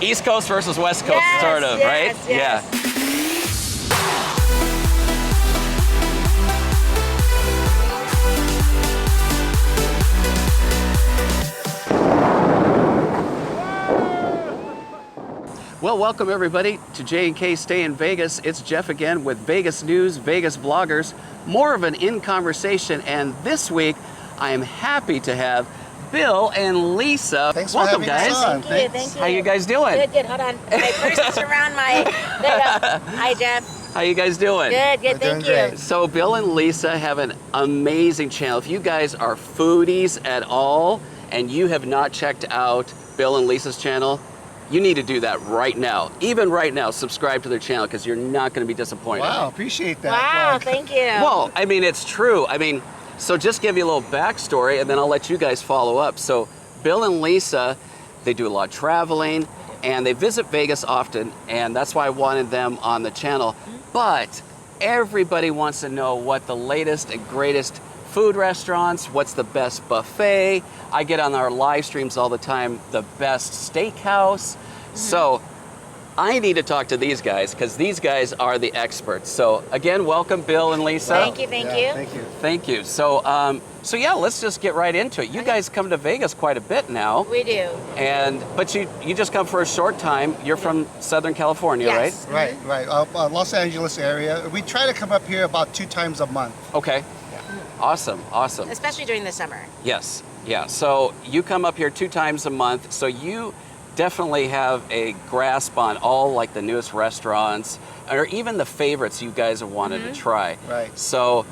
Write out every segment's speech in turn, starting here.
East Coast versus West Coast, Yes, sort of, yes, right? yes. Yeah. Well, welcome everybody to J&K Stay in Vegas. It's Jeff again with Vegas News, Vegas Bloggers, more of an in conversation. And this week, I am happy to have Bill and Lisa. Thanks welcome, for guys. having us on. Thank you. How you guys doing? Good, good. Hold on. My purse is around my... There you go. Hi, Jeff. How you guys doing? Good, good. We're Thank doing you. great. So Bill and Lisa have an amazing channel. If you guys are foodies at all and you have not checked out Bill and Lisa's channel, you need to do that right now. Even right now, subscribe to their channel because you're not going to be disappointed. Wow, appreciate that. Wow, plug. thank you. Well, I mean, it's true. I mean, so just give you a little backstory and then I'll let you guys follow up. So Bill and Lisa, they do a lot of traveling and they visit Vegas often, and that's why I wanted them on the channel. But everybody wants to know what the latest and greatest food restaurants, what's the best buffet. I get on our live streams all the time, the best steakhouse. So I need to talk to these guys because these guys are the experts. So again, welcome Bill and Lisa. Thank you, thank you. Thank you. Thank you. So yeah, let's just get right into it. You guys come to Vegas quite a bit now, We do. but you just come for a short time. You're from Southern California, Yes. Right, right. Los Angeles area. We try to come up here about 2 times a month. right? Okay. Awesome, awesome. Especially during the summer. Yes, yeah. So you come up here 2 times a month. So you definitely have a grasp on all like the newest restaurants or even the favorites you guys have wanted to try. Right. So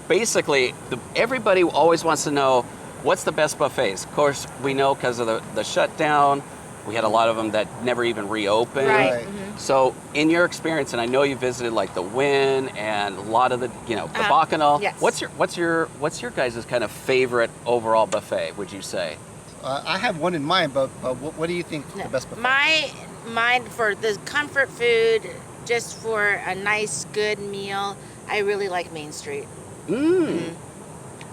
basically, everybody always wants to know what's the best buffets. Of course, we know because of the shutdown, we had a lot of them that never even reopened. Right. Right. So in your experience, and I know you visited like the Wynn and a lot of the Bacchanal. Yes. What's your guys' kind of favorite overall buffet? Would you say? I have one in mind, but what do you think the best buffet? Mine for the comfort food, just for a nice, good meal, I really like Main Street.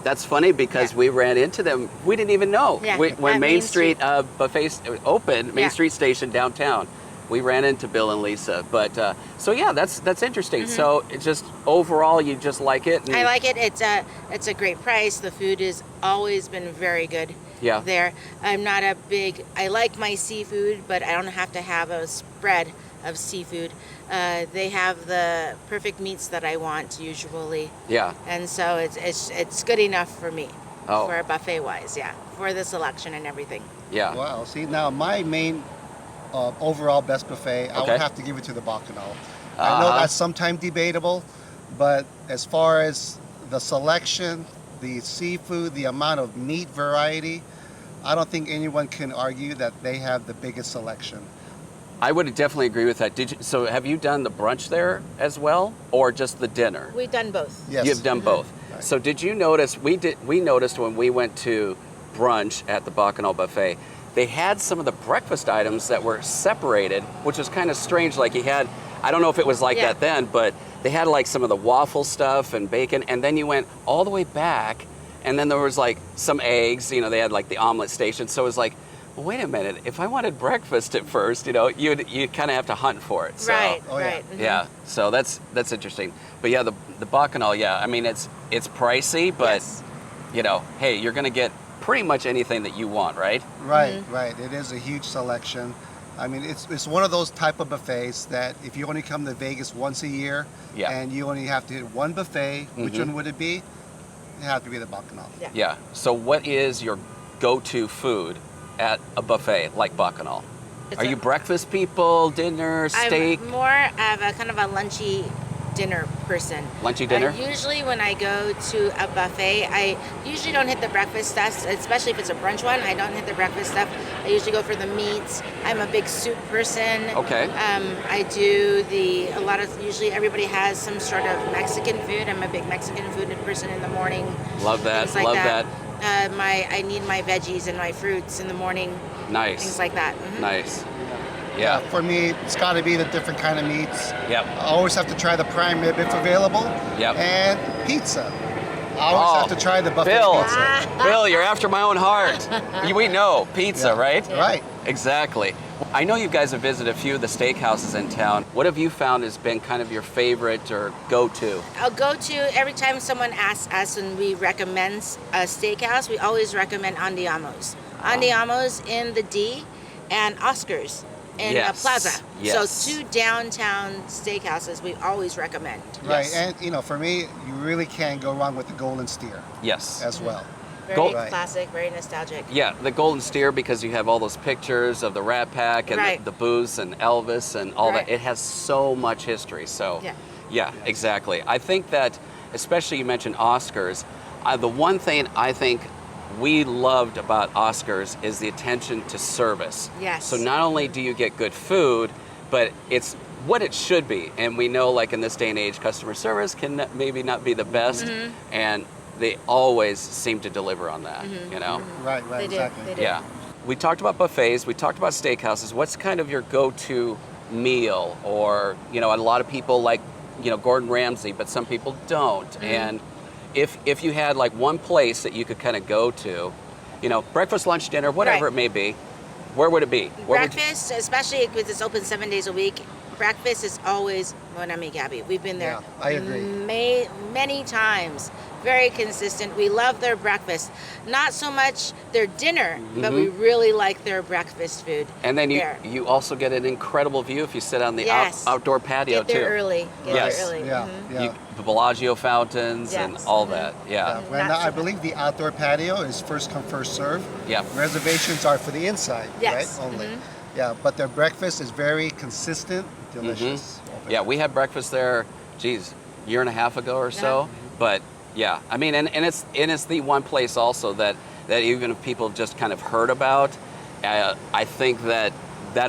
That's funny because we ran into them. We didn't even know Yeah. when At Main Main Street buffet opened. Main Yeah. Street Station downtown. We ran into Bill and Lisa. But so yeah, that's interesting. So it's just overall, you just like it. I like it. It's a great price. The food has always been very good. Yeah. There, I'm not a big. I like my seafood, but I don't have to have a spread of seafood. They have the perfect meats that I want usually, Yeah. and so it's good enough for me. Oh. For buffet wise, yeah, for the selection and everything. Yeah. Wow. See, now my main overall best buffet, I Okay. would have to give it to the Bacchanal. I know that's sometimes debatable, but as far as the selection, the seafood, the amount of meat variety, I don't think anyone can argue that they have the biggest selection. I would definitely agree with that. So have you done the brunch there as well, or just the dinner? We've done both. Yes. You've done both. Right. So did you notice? We noticed when we went to brunch at the Bacchanal Buffet, they had some of the breakfast items that were separated, which was kind of strange. Like you had, I don't know if it was like that then, but they had like some of the waffle stuff and bacon, and then you went all the way back, and then there was like some eggs. You know, they had like the omelet station. So it was like, well, wait a minute. If I wanted breakfast at first, you'd kind of have to hunt for it. So, Right. Oh, yeah. Right. mhm. Yeah. So that's interesting. But yeah, the Bacchanal. Yeah. I mean, it's pricey, but Yes. hey, you're gonna get pretty much anything that you want, right? Right, right. It is a huge selection. I mean, it's one of those type of buffets that if you only come to Vegas once a year Yeah. and you only have to hit one buffet, which one would it be? It have to be the Bacchanal. Yeah. Yeah. So what is your go-to food at a buffet like Bacchanal? It's Are a- you breakfast people, dinner, steak, I'm more of a kind of a lunchy dinner person. lunchy dinner? Usually when I go to a buffet, I usually don't hit the breakfast stuff, especially if it's a brunch one. I don't hit the breakfast stuff. I usually go for the meats. I'm a big soup person. Okay. I do usually everybody has some sort of Mexican food. I'm a big Mexican food person in the morning. Love that. Things like Love that. that. I need my veggies and my fruits in the morning. Nice. Things like that. Mhm. Nice. Yeah. For me, it's got to be the different kind of meats. Yep. I always have to try the prime rib if available. Yep. And pizza. I always have to try the buffet Bill, pizza. Bill, you're after my own heart. We know pizza, Yeah. right? Right. Exactly. I know you guys have visited a few of the steakhouses in town. What have you found has been kind of your favorite or go-to? I'll go to every time someone asks us and we recommend a steakhouse, we always recommend Andiamo's. Andiamo's in the D and Oscar's in Yes. Plaza. Yes. So 2 downtown steakhouses we always recommend. Right, Yes. and you know, for me, you really can't go wrong with the Golden Steer Yes. as well. Very Gold- Right. classic, very nostalgic. Yeah, the Golden Steer, because you have all those pictures of the Rat Pack and Right. the Booths and Elvis and all Right. that. It has so much history. So, Yeah. exactly. I think that, especially you mentioned Oscars, the one thing I think we loved about Oscars is the attention to service. Yes. So not only do you get good food, but it's what it should be. And we know, like in this day and age, customer service can maybe not be the best, Mm-hmm. and they always seem to deliver on that, you know? Right, They do, exactly. they do. Yeah. We talked about buffets, we talked about steakhouses. What's kind of your go-to meal? Or, you know, a lot of people like, you know, Gordon Ramsay, but some people don't. Mm-hmm. And if you had like one place that you could kind of go to, you know, breakfast, lunch, dinner, whatever Right. it may be, where would it be? Where would you- Breakfast, especially because it's open 7 days a week, breakfast is always Mon Ami Gabby. We've been there Yeah, I agree. many times. Very consistent. We love their breakfast. Not so much their dinner, but we really like their breakfast food. and then there. you also get an incredible view if you sit on the Yes. outdoor patio Get there too. early. Get Yes. there early. Yeah, Mhm. yeah. The Bellagio fountains and Yes. all that. Yeah. When Not so I believe the outdoor patio is first come, first serve. Yeah. Reservations are for the inside, Yes. right? Only. Yeah, but their breakfast is very consistent, delicious. over Yeah, there. we had breakfast there, geez, year and a half ago or so. But yeah, I mean, and it's the one place also that even if people just kind of heard about, I think that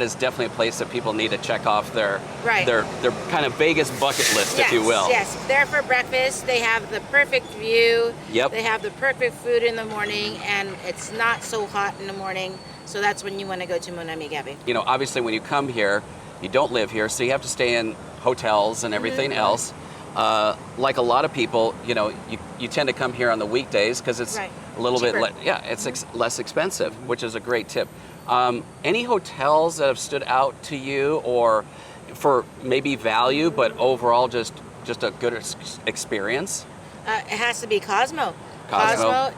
is definitely a place that people need to check off their Right. their kind of Vegas bucket list, if you will. Yes, there for breakfast. They have the perfect view. Yep. They have the perfect food in the morning, and it's not so hot in the morning. So that's when you want to go to Mon Ami Gabby. You know, obviously when you come here, you don't live here, so you have to stay in hotels and everything else. Like a lot of people, you know, you tend to come here on the weekdays because it's Right. a little Cheaper. bit, it's less expensive, which is a great tip. Any hotels that have stood out to you, or for maybe value, but overall just a good experience? It has to be Cosmo. Cosmo.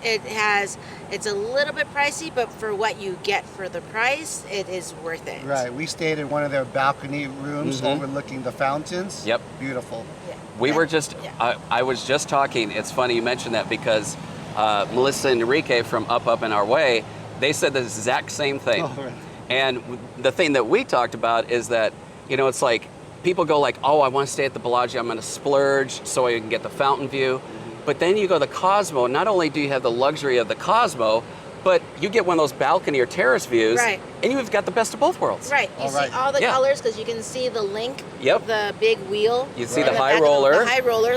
It's a little bit pricey, but for what you get for the price, it is worth it. Right, we stayed in one of their balcony rooms overlooking the fountains. Yep. Beautiful. Yeah. We were just, Yeah. I was just talking, it's funny you mentioned that because Melissa and Enrique from Up and Our Way, they said the exact same thing. Oh, right. And the thing that we talked about is that, you know, it's like people go like, oh, I want to stay at the Bellagio, I'm going to splurge so I can get the fountain view. But then you go to the Cosmo, not only do you have the luxury of the Cosmo, but you get one of those balcony or terrace views, Right. and you've got the best of both worlds. Right. You All right. see all the Yeah. colors because you can see the link, Yep. the big wheel. You see in the high back of roller.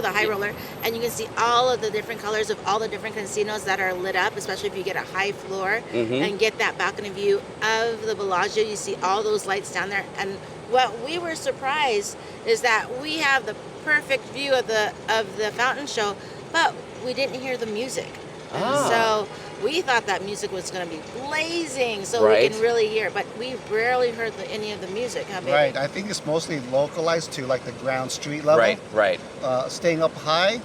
The high roller. And you can see all of the different colors of all the different casinos that are lit up, especially if you get a high floor and get that balcony view of the Bellagio. You see all those lights down there. And what we were surprised is that we have the perfect view of the fountain show, but we didn't hear the music. And Ah. so we thought that music was going to be blazing so Right. we can really hear it, but we rarely heard any of the music, huh, baby? Right, I think it's mostly localized to like the ground street level. Right. Staying up high.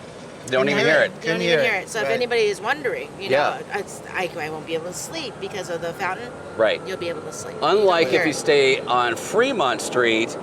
Don't even hear it. You don't Couldn't even hear hear it. it. So if Right. anybody is wondering, you Yeah. know, I won't be able to sleep because of the fountain. Right. You'll be able to sleep. Unlike You'll if hear you it. stay on Fremont Street,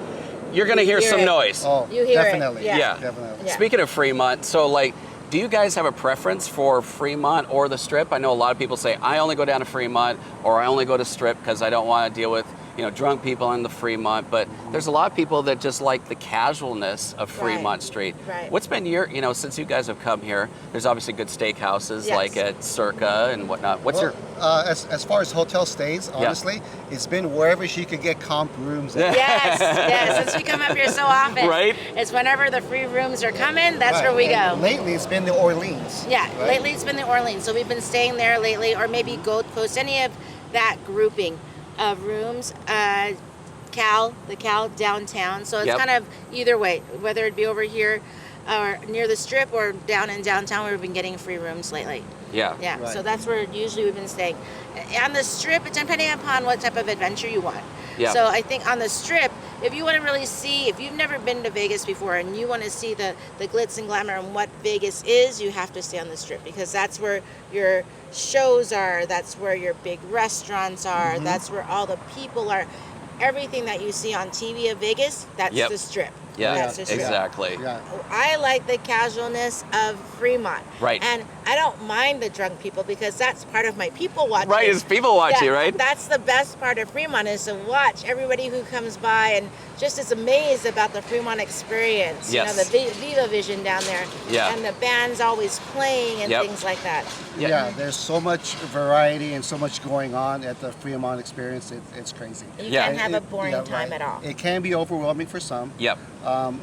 you're going to hear hear some it. noise. Oh, You hear it, definitely. yeah. Yeah. Definitely. Yeah. Speaking of Fremont, so like, do you guys have a preference for Fremont or the Strip? I know a lot of people say, I only go down to Fremont or I only go to Strip because I don't want to deal with, you know, drunk people in the Fremont. But there's a lot of people that just like the casualness of Right. Fremont Street. Right. What's been your, you know, since you guys have come here, there's obviously good steakhouses Yes. like at Circa and whatnot. What's Well, as far as hotel stays, honestly, it's been wherever she could get comp rooms. at. Yes, since we come up here so often. Right. It's whenever the free rooms are coming, that's Right. where we go. And lately, it's been the Orleans. Yeah, right? lately it's been the Orleans. So we've been staying there lately, or maybe Gold Coast, any of that grouping of rooms. The Cal downtown. So it's Yep. kind of either way, whether it be over here or near the strip or down in downtown, we've been getting free rooms lately. Yeah. Yeah, Right. so that's where usually we've been staying. On the strip, depending upon what type of adventure you want. Yeah. So I think on the strip, if you want to really see, if you've never been to Vegas before and you want to see the glitz and glamour and what Vegas is, you have to stay on the strip because that's where your shows are, that's where your big restaurants are, that's where all the people are. Everything that you see on TV of Vegas, that's Yep. the strip. Yeah, That's the strip. exactly. Yeah. I like the casualness of Fremont. Right. And I don't mind the drunk people because that's part of my people watching. Right, it's people watching, right? That's the best part of Fremont is to watch everybody who comes by and just is amazed about the Fremont experience. Yes. You know, the Viva Vision down there. Yeah. And the band's always playing and Yep. things like that. Yeah. Yeah, there's so much variety and so much going on at the Fremont experience. It's crazy. You Yeah. can't have a It- boring yeah, time right. at all. It can be overwhelming for some. Yep.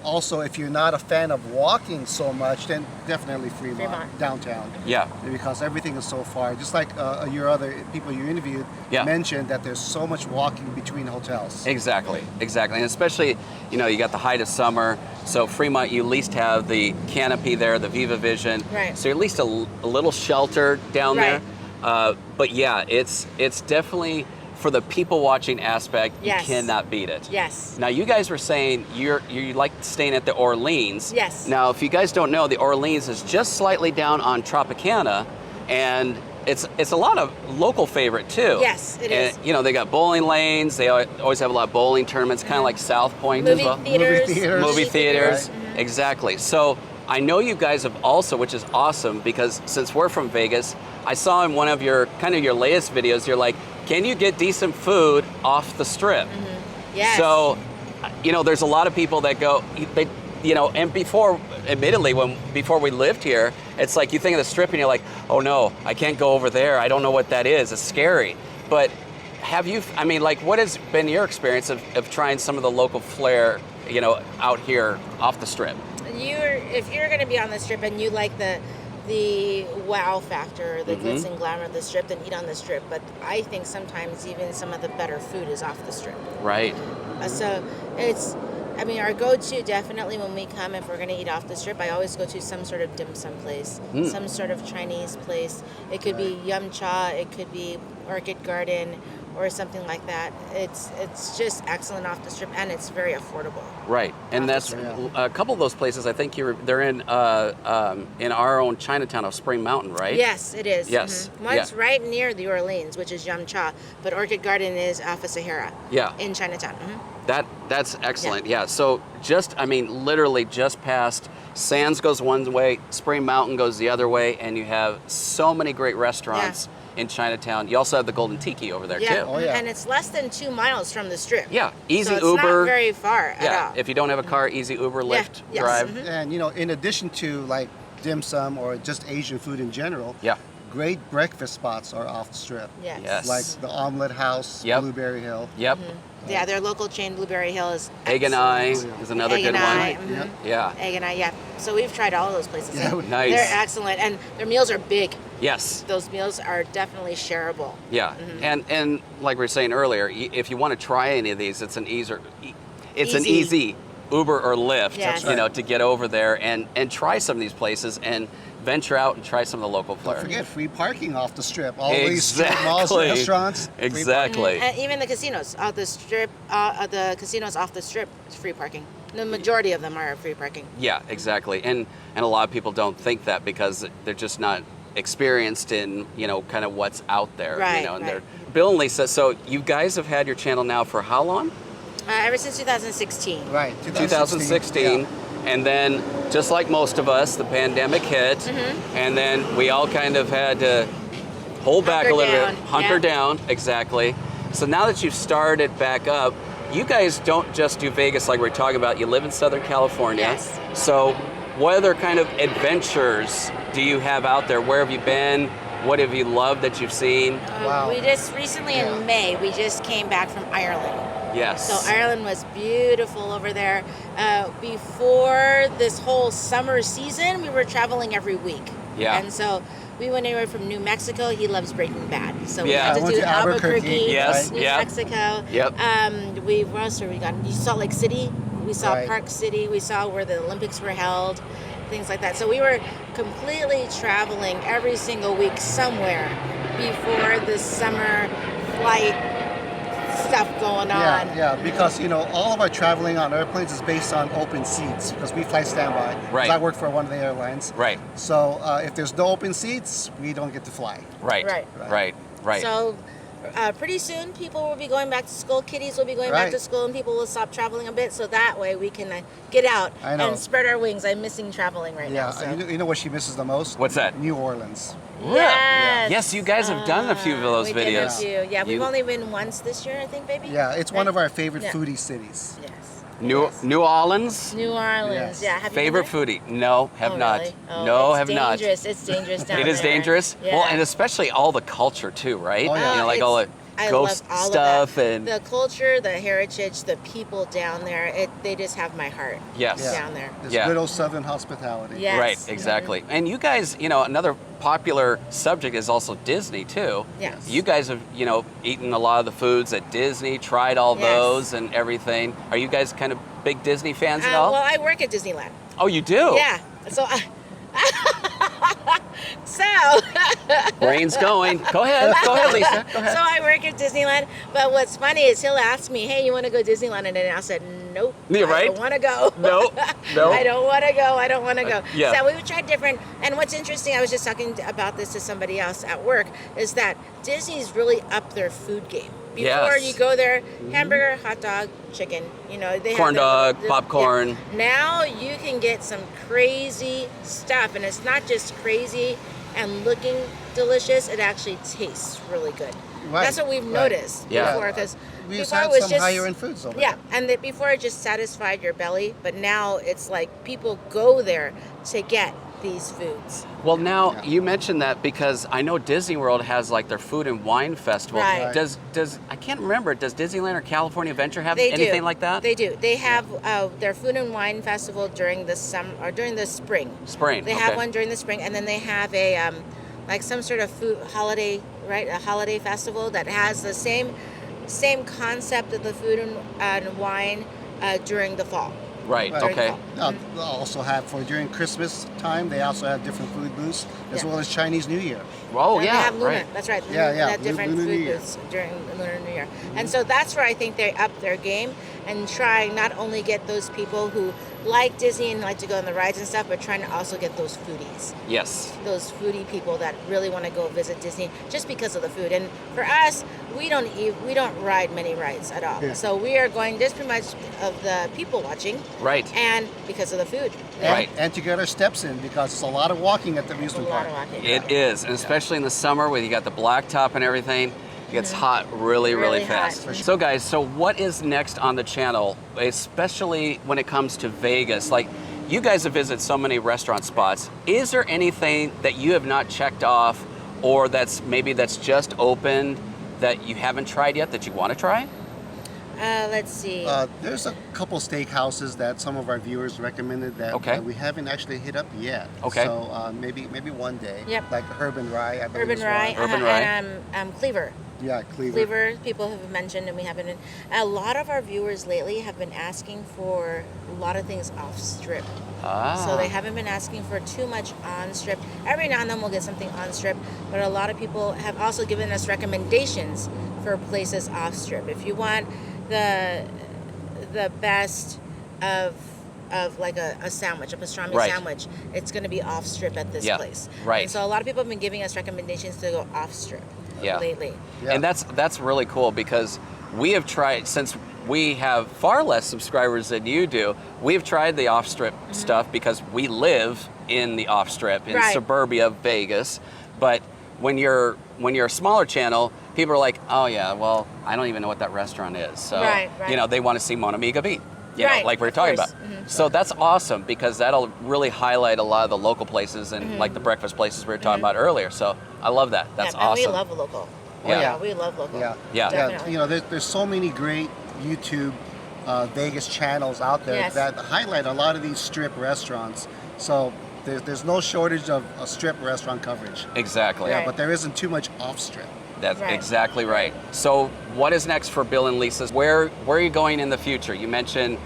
Also, if you're not a fan of walking so much, then definitely Fremont. downtown, Yeah. because everything is so far. Just like your other people you interviewed Yeah. mentioned that there's so much walking between hotels. Exactly, exactly. And especially, you know, you got the height of summer, so Fremont, you at least have the canopy there, the Viva Vision. Right. So you're at least a little shelter down Right. there. But yeah, it's definitely, for the people watching aspect, Yes. you cannot beat it. Yes. Now, you guys were saying you like staying at the Orleans. Yes. Now, if you guys don't know, the Orleans is just slightly down on Tropicana, and it's a lot of local favorite too. Yes, it is. And, you know, they got bowling lanes. They always have a lot of bowling tournaments, kind of like South Point Movie as well. theaters. Movie theaters. Mhm. Exactly. So I know you guys have also, which is awesome, because since we're from Vegas, I saw in one of your your latest videos, you're like, can you get decent food off the strip? Yes. So, you know, there's a lot of people that go, they, you know, and before, admittedly, before we lived here, it's like you think of the strip and you're like, oh no, I can't go over there. I don't know what that is. It's scary. But have you, I mean, like, what has been your experience of trying some of the local flair, you know, out here off the strip? If you're going to be on the strip and you like the wow factor, the glitz and glamour of the strip, then eat on the strip. But I think sometimes even some of the better food is off the strip. Right. So it's, I mean, our go-to definitely when we come, if we're going to eat off the strip, I always go to some sort of dim sum place, some sort of Chinese place. It could be Yum Cha, it could be Orchid Garden, or something like that. It's just excellent off the strip, and it's very affordable. Right, and Off the that's strip. a couple of those places. I think they're in our own Chinatown of Spring Mountain, right? Yes, it is. Yes, One's yeah. right near the Orleans, which is Yum Cha, but Orchid Garden is off of Sahara. Yeah. In Chinatown. That's excellent. Yeah. So just, I mean, literally just past Sands goes one way, Spring Mountain goes the other way, and you have so many great restaurants in Chinatown. You also have the Golden Tiki over there Yeah. too. Oh, yeah. And it's less than 2 miles from the strip. Yeah, easy so it's Uber. not very far at Yeah, all. if you don't have a car, easy Uber, Lyft, yes. drive. And you know, in addition to like dim sum or just Asian food in general, Yeah. great breakfast spots are off the strip. Yes. Yes. Like the Omelet House, Yep. Blueberry Hill. Yep. Yeah, their local chain, Blueberry Hill, is Egg and I is another Egg good and I, one. Yep. Yeah. Egg and I, yeah. So we've tried all of those places. Yeah, and Nice. They're excellent, and their meals are big. Yes. Those meals are definitely shareable. Yeah. And like we were saying earlier, if you want to try any of these, it's an easy Uber or Lyft, Yes. you know, to get over there and try some of these places and venture out and try some of the local flair. Don't forget free parking off the strip. All these strip malls, Exactly. restaurants. free Exactly. And even the casinos off the strip, the casinos off the strip, is free parking. The majority of them are free parking. Yeah, exactly. And a lot of people don't think that because they're just not experienced in, you know, kind of what's out there. Right, You know, and right. they're Bill and Lisa, so you guys have had your channel now for how long? Ever since 2016. Right, 2016. Yeah. And then, just like most of us, the pandemic hit, and then we all kind of had to hold back a Hunker little down, bit, hunker yeah. down, exactly. So now that you've started back up, you guys don't just do Vegas like we're talking about. You live in Southern California. Yes. So what other kind of adventures do you have out there? Where have you been? What have you loved that you've seen? Wow. We just recently Yeah. in May, we just came back from Ireland. Yes. So Ireland was beautiful over there. Before this whole summer season, we were traveling every week. Yeah. And so we went anywhere from New Mexico. He loves Breaking Bad. So we Yeah. had I to went do to Albuquerque, Albuquerque, Yes, New yeah. Mexico. Yep. Where else were we gone? Salt Lake City. We saw Right. Park City. We saw where the Olympics were held. things like that. So we were completely traveling every single week somewhere before the summer flight stuff going on. Yeah, because all of our traveling on airplanes is based on open seats because we fly standby. 'Cause Right. I work for one of the airlines. Right. So if there's no open seats, we don't get to fly. Right. Right. Right. Right. So pretty soon people will be going back to school, kiddies will be going back Right. to school, and people will stop traveling a bit, so that way we can get out I know. and spread our wings. I'm missing traveling right now. Yeah, So. you know what she misses the most? What's that? New Orleans. Yes. Yes, you guys have done a few of those we did a videos. few. Yeah, we've You- only been once this year, I think, baby. Yeah, it's one of our favorite Yeah. foodie cities. Yes. New Yes. New Orleans. New Orleans. Yes. Yeah. Have Favorite you been foodie? No, have there? not. Really? Oh, No, it's have not. dangerous. It's dangerous down It is there. dangerous. Yeah. Well, and especially all the culture too, right? Oh, yeah. You know, like all the I ghost love all stuff of that. and The culture, the heritage, the people down there. They just have my heart yes. Yeah. down there. This Yeah. good old Southern hospitality. Yes. Right, exactly. And you guys, another popular subject is also Disney too. Yes. You guys have, eaten a lot of the foods at Disney, tried all Yes. those and everything. Are you guys kind of big Disney fans at all? Well, I work at Disneyland. Oh, you do? Yeah. So. So. Brain's going. Go ahead, Lisa. Go ahead. So I work at Disneyland, but what's funny is he'll ask me, "Hey, you want to go to Disneyland?" And then I said, "Nope, Yeah, I right? don't want to go. No. I don't want to go. I don't want to go." yeah. So we would try different. And what's interesting, I was just talking about this to somebody else at work, is that Disney's really upped their food game. Before Yes. you go there, hamburger, hot dog, chicken. They Corn have dog, popcorn. Yeah. Now you can get some crazy stuff, and it's not just crazy and looking delicious. It actually tastes really good. Right, That's what we've right. noticed Yeah. before, because We just before had it was some just higher end foods over yeah, there. and that before it just satisfied your belly, but now it's like people go there to get these foods. Well, now Yeah. you mentioned that because I know Disney World has like their food and wine festival. Right. Right. Does I can't remember. Does Disneyland or California Adventure have They anything do. like that? They do. They have their food and wine festival during the summer or during the spring. Spring. They okay. have one during the spring, and then they have a like some sort of food holiday, right? A holiday festival that has the same concept of the food and wine during the fall. Right. Right. Okay. They'll also have during Christmas time. They also have different food booths as Yeah. well as Chinese New Year. Oh And yeah. They have Luna. Right. That's right. Yeah, yeah, They have different Lunar New food Year. booths during Lunar New Year. And so that's where I think they up their game and try not only get those people who like Disney and like to go on the rides and stuff, but trying to also get those foodies. Yes. Those foodie people that really want to go visit Disney just because of the food. And for us, we don't ride many rides at all. Yeah. So we are going just pretty much of the people watching Right. and because of the food. And, Right. and to get our steps in because it's a lot of walking at the A amusement lot park. of walking. It is, and especially in the summer where you got the blacktop and everything. It gets hot really, really Really hot. fast. For So guys, so what is next on the channel, especially when it comes to Vegas? Like, you guys have visited so many restaurant spots. Is there anything that you have not checked off or that's just opened that you haven't tried yet that you want to try? Let's see. There's a couple steakhouses that some of our viewers recommended that Okay. we haven't actually hit up yet. Okay. So maybe one day. Yep. Like Herb and Rye. I believe Urban is Rye, one. Urban Rye. and Cleaver. Yeah, Cleaver. Cleaver, people have mentioned, and we haven't. A lot of our viewers lately have been asking for a lot of things off strip. Ah. So they haven't been asking for too much on strip. Every now and then we'll get something on strip, but a lot of people have also given us recommendations for places off strip. If you want the best of like a sandwich, a pastrami Right. sandwich, it's going to be off strip at this Yeah, place. right. And so a lot of people have been giving us recommendations to go off strip Yeah. lately. Yeah. And that's really cool because we have tried, since we have far less subscribers than you do, we've tried the off-strip stuff because we live in the off-strip in Right. suburbia Vegas. But when you're a smaller channel, people are like, oh yeah, well, I don't even know what that restaurant is. So, Right, right. they want to see Mon Amiga Beat, you know, Right, like we were of talking course. about. Mhm. So that's awesome because that'll really highlight a lot of the local places and like the breakfast places we were talking about earlier. So I love that. That's Yeah, and awesome. we love local. Yeah. Yeah, we love local. Yeah. Yeah. Definitely. There's so many great YouTube Vegas channels out there Yes. that highlight a lot of these strip restaurants. So there's no shortage of strip restaurant coverage. Exactly. Yeah, Right. but there isn't too much off strip. That's Right. exactly right. So what is next for Bill and Lisa? Where are you going in the future? You mentioned,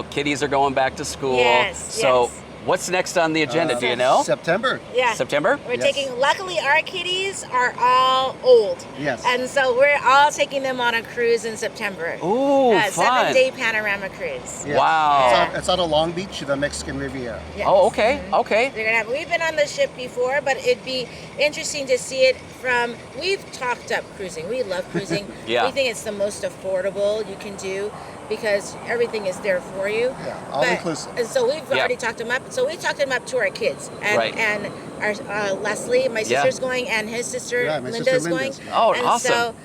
kiddies are going back to school. Yes, So yes. What's next on the agenda? Do you know? September. Yeah. September? We're Yes. taking, luckily our kiddies are all old. Yes. And so we're all taking them on a cruise in September. Ooh, A fun. 7-day panorama cruise. Yes. Wow. It's on a Long Beach, the Mexican Riviera. Yes. Oh, okay, okay. They're gonna have, we've been on the ship before, but it'd be interesting to see it from, we've talked up cruising. We love cruising. Yeah. We think it's the most affordable you can do because everything is there for you. Yeah, all inclusive. And so we've Yeah. already talked them up. So we talked them up to our kids. And, Right. and our Leslie, my Yeah. sister's going, and his sister Yeah, my Linda sister is going. Linda's going. Oh, and awesome. so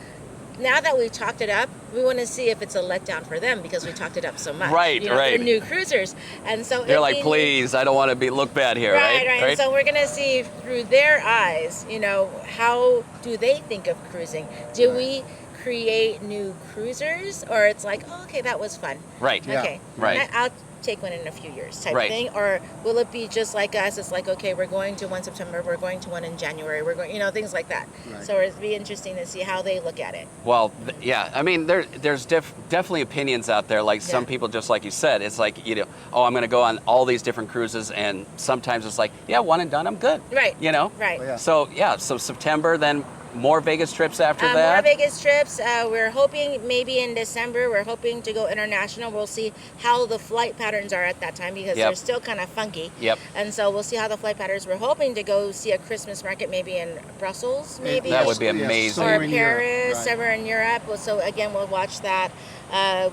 now that we've talked it up, we want to see if it's a letdown for them because we talked it up so much. Right, you know, right. They're new cruisers. And so They're it like, being- please, I don't want to look bad here, right? Right. And so we're gonna see through their eyes, you know, how do they think of cruising? Do we create new cruisers, or it's like, oh, okay, that was fun. Right. Yeah. Okay, Right. I'll take one in a few years type Right. thing, or will it be just like us? It's like, okay, we're going to one September, we're going to one in January, we're going, you know, things like that. Right. So it'd be interesting to see how they look at it. Well, yeah. I mean, there's definitely opinions out there. Like some Yeah. people, just like you said, it's like, you know, oh, I'm going to go on all these different cruises, and sometimes it's like, yeah, one and done, I'm good. Right. You know. Right. Oh, yeah. So so September, then more Vegas trips after More that. Vegas trips. We're hoping maybe in December. We're hoping to go international. We'll see how the flight patterns are at that time because Yep. they're still kind of funky. Yep. And so we'll see how the flight patterns. We're hoping to go see a Christmas market maybe in Brussels, maybe. That would be Yeah, amazing. somewhere Or in Europe, Paris, right. somewhere in Europe. Well, so again, we'll watch that.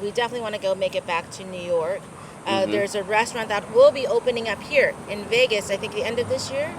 We definitely want to go make it back to New York. Mm-hmm. There's a restaurant that will be opening up here in Vegas, I think the end of this year.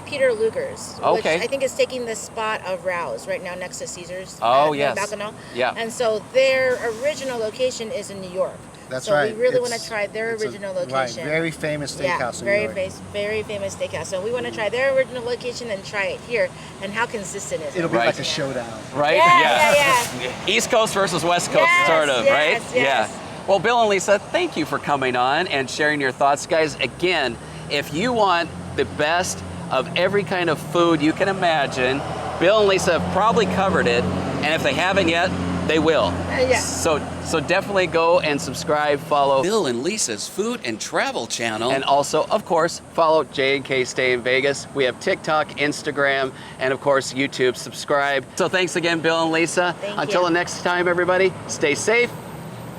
Peter Luger's, Okay. which I think is taking the spot of Rouse right now next to Caesar's. Oh, in yes. Bacchanal. Yeah. And so their original location is in New York. That's so right. we really want It's- to try their it's a- original Right, location. very famous Yeah, steakhouse in very New York. very famous steakhouse. So we want to try their original location and try it here. And how consistent is it? It'll be Right. like a showdown. Right? Yeah. East Coast versus West Coast, Yes, sort of, yes, right? yes. Yeah. Well, Bill and Lisa, thank you for coming on and sharing your thoughts. Guys, again, if you want the best of every kind of food you can imagine, Bill and Lisa have probably covered it, and if they haven't yet, they will. Yeah. So definitely go and subscribe, follow Bill and Lisa's food and travel channel. And also, of course, follow J&K Stay in Vegas. We have TikTok, Instagram, and of course, YouTube. Subscribe. So thanks again, Bill and Lisa. Thank Until you. the next time, everybody, stay safe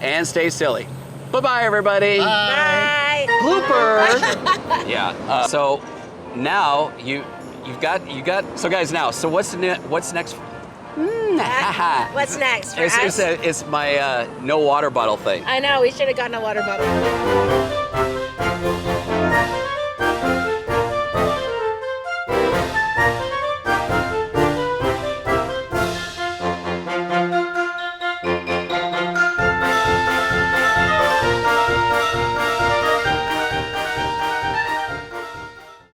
and stay silly. Bye-bye, everybody. Bye. Bloopers. Yeah. So now you've got. So guys, so what's next? What's next for It's, us? it's my no water bottle thing. I know, we should have gotten a water bottle.